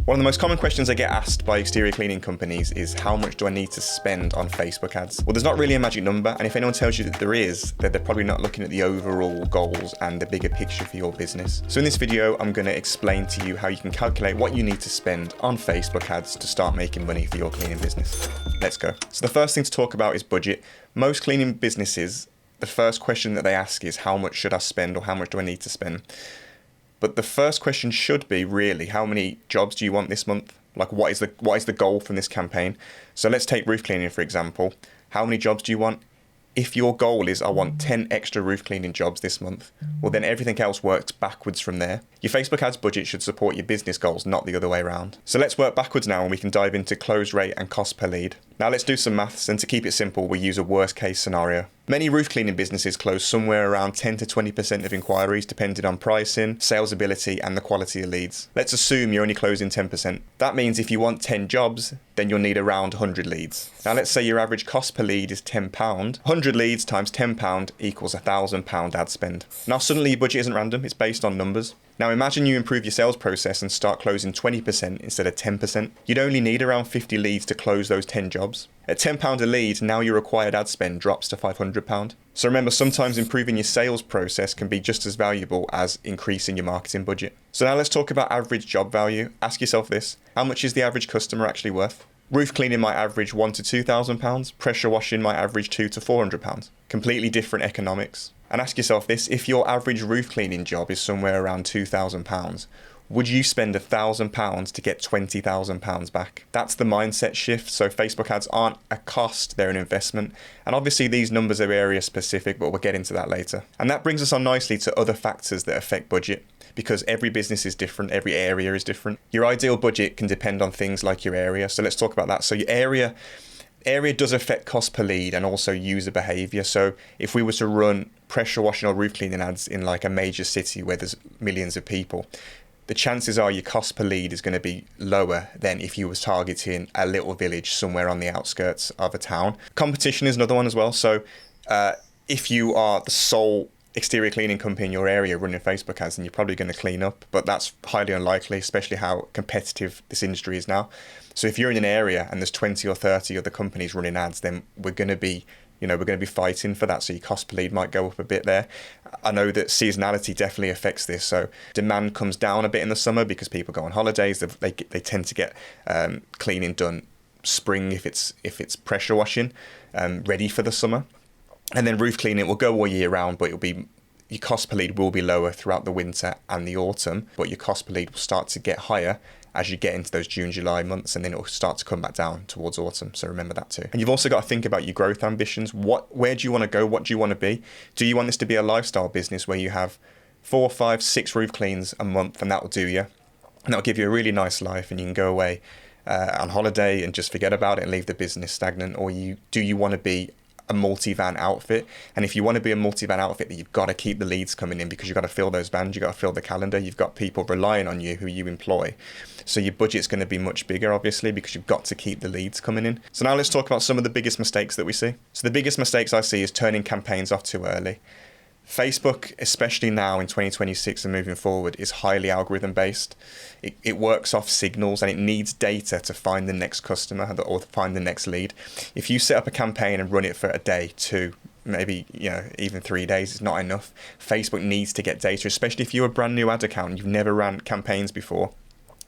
One of the most common questions I get asked by exterior cleaning companies is how much do I need to spend on Facebook ads? Well, there's not really a magic number, and if anyone tells you that there is, then they're probably not looking at the overall goals and the bigger picture for your business. So in this video, I'm going to explain to you how you can calculate what you need to spend on Facebook ads to start making money for your cleaning business. Let's go. So the first thing to talk about is budget. Most cleaning businesses, the first question that they ask is how much should I spend or how much do I need to spend? But the first question should be really, how many jobs do you want this month? Like what is the goal from this campaign? So let's take roof cleaning, for example. How many jobs do you want? If your goal is, I want 10 extra roof cleaning jobs this month, well then everything else works backwards from there. Your Facebook ads budget should support your business goals, not the other way around. So let's work backwards now and we can dive into close rate and cost per lead. Now let's do some maths, and to keep it simple, we use a worst case scenario. Many roof cleaning businesses close somewhere around 10 to 20% of inquiries depending on pricing, sales ability and the quality of leads. Let's assume you're only closing 10%. That means if you want 10 jobs, then you'll need around 100 leads. Now let's say your average cost per lead is £10. 100 leads times £10 equals £1,000 ad spend. Now suddenly your budget isn't random, it's based on numbers. Now imagine you improve your sales process and start closing 20% instead of 10%. You'd only need around 50 leads to close those 10 jobs. At £10 a lead, now your required ad spend drops to £500. So remember, sometimes improving your sales process can be just as valuable as increasing your marketing budget. So now let's talk about average job value. Ask yourself this: how much is the average customer actually worth? Roof cleaning might average £1,000 to £2,000. Pressure washing might average £200 to £400. Completely different economics. And ask yourself this: if your average roof cleaning job is somewhere around £2,000, would you spend £1,000 to get £20,000 back? That's the mindset shift. So Facebook ads aren't a cost, they're an investment. And obviously these numbers are area specific, but we'll get into that later. And that brings us on nicely to other factors that affect budget, because every business is different, every area is different. Your ideal budget can depend on things like your area. So let's talk about that. So your area does affect cost per lead and also user behavior. So if we were to run pressure washing or roof cleaning ads in like a major city where there's millions of people, the chances are your cost per lead is going to be lower than if you was targeting a little village somewhere on the outskirts of a town. Competition is another one as well. So if you are the sole exterior cleaning company in your area running Facebook ads, then you're probably going to clean up, but that's highly unlikely, especially how competitive this industry is now. So if you're in an area and there's 20 or 30 other companies running ads, then we're going to be fighting for that. So your cost per lead might go up a bit there. I know that seasonality definitely affects this. So demand comes down a bit in the summer because people go on holidays. They tend to get cleaning done spring if it's pressure washing, ready for the summer. And then roof cleaning will go all year round, but your cost per lead will be lower throughout the winter and the autumn, but your cost per lead will start to get higher as you get into those June, July months, and then it will start to come back down towards autumn. So remember that too. And you've also got to think about your growth ambitions. Where do you want to go? What do you want to be? Do you want this to be a lifestyle business where you have 4, 5, 6 roof cleans a month and that will do you? And that'll give you a really nice life and you can go away on holiday and just forget about it and leave the business stagnant? Or do you want to be a multi-van outfit? And if you want to be a multi-van outfit, then you've got to keep the leads coming in, because you've got to fill those vans, you've got to fill the calendar, you've got people relying on you who you employ. So your budget's going to be much bigger, obviously, because you've got to keep the leads coming in. So now let's talk about some of the biggest mistakes that we see. So the biggest mistakes I see is turning campaigns off too early. Facebook, especially now in 2026 and moving forward, is highly algorithm based. It works off signals and it needs data to find the next customer or to find the next lead. If you set up a campaign and run it for a day, 2, maybe even 3 days, it's not enough. Facebook needs to get data, especially if you're a brand new ad account and you've never ran campaigns before.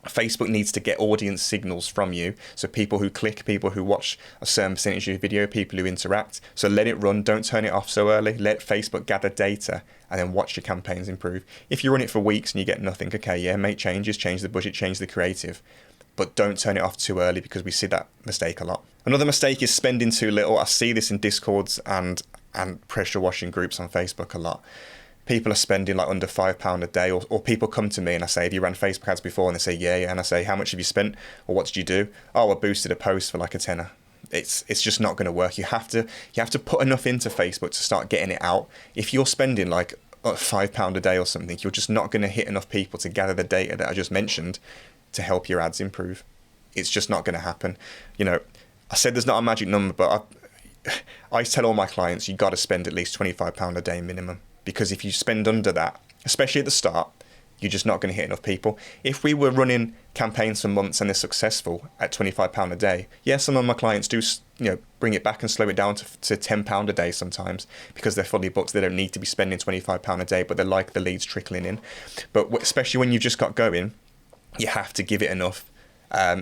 Facebook needs to get audience signals from you. So people who click, people who watch a certain percentage of your video, people who interact. So let it run, don't turn it off so early. Let Facebook gather data and then watch your campaigns improve. If you run it for weeks and you get nothing, okay, yeah, make changes, change the budget, change the creative. But don't turn it off too early, because we see that mistake a lot. Another mistake is spending too little. I see this in Discords and pressure washing groups on Facebook a lot. People are spending like under £5 a day, or people come to me and I say, have you ran Facebook ads before? And they say, yeah. And I say, how much have you spent? Or what did you do? Oh, I boosted a post for like a tenner. It's just not going to work. You have to put enough into Facebook to start getting it out. If you're spending like £5 a day or something, you're just not going to hit enough people to gather the data that I just mentioned to help your ads improve. It's just not going to happen. I said there's not a magic number, but I tell all my clients, you got to spend at least £25 a day minimum. Because if you spend under that, especially at the start, you're just not going to hit enough people. If we were running campaigns for months and they're successful at £25 a day, yeah, some of my clients do, bring it back and slow it down to £10 a day sometimes because they're fully booked. They don't need to be spending £25 a day, but they like the leads trickling in. But especially when you've just got going, you have to give it enough.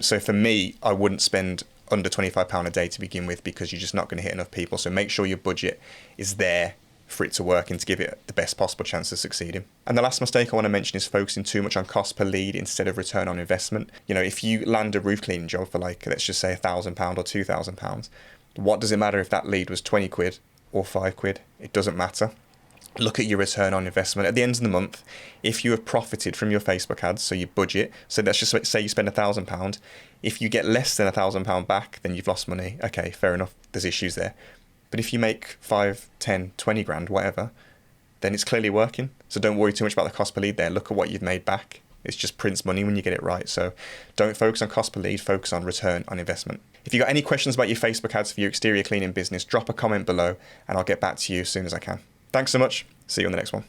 So for me, I wouldn't spend under £25 a day to begin with because you're just not going to hit enough people. So make sure your budget is there for it to work and to give it the best possible chance of succeeding. And the last mistake I want to mention is focusing too much on cost per lead instead of return on investment. If you land a roof cleaning job for let's just say £1,000 or £2,000, what does it matter if that lead was 20 quid or 5 quid? It doesn't matter. Look at your return on investment. At the end of the month, if you have profited from your Facebook ads, so your budget, so let's just say you spend £1,000, if you get less than £1,000 back, then you've lost money. Okay, fair enough, there's issues there. But if you make 5, 10, 20 grand, whatever, then it's clearly working. So don't worry too much about the cost per lead there. Look at what you've made back. It's just prints money when you get it right. So don't focus on cost per lead, focus on return on investment. If you've got any questions about your Facebook ads for your exterior cleaning business, drop a comment below and I'll get back to you as soon as I can. Thanks so much. See you on the next one.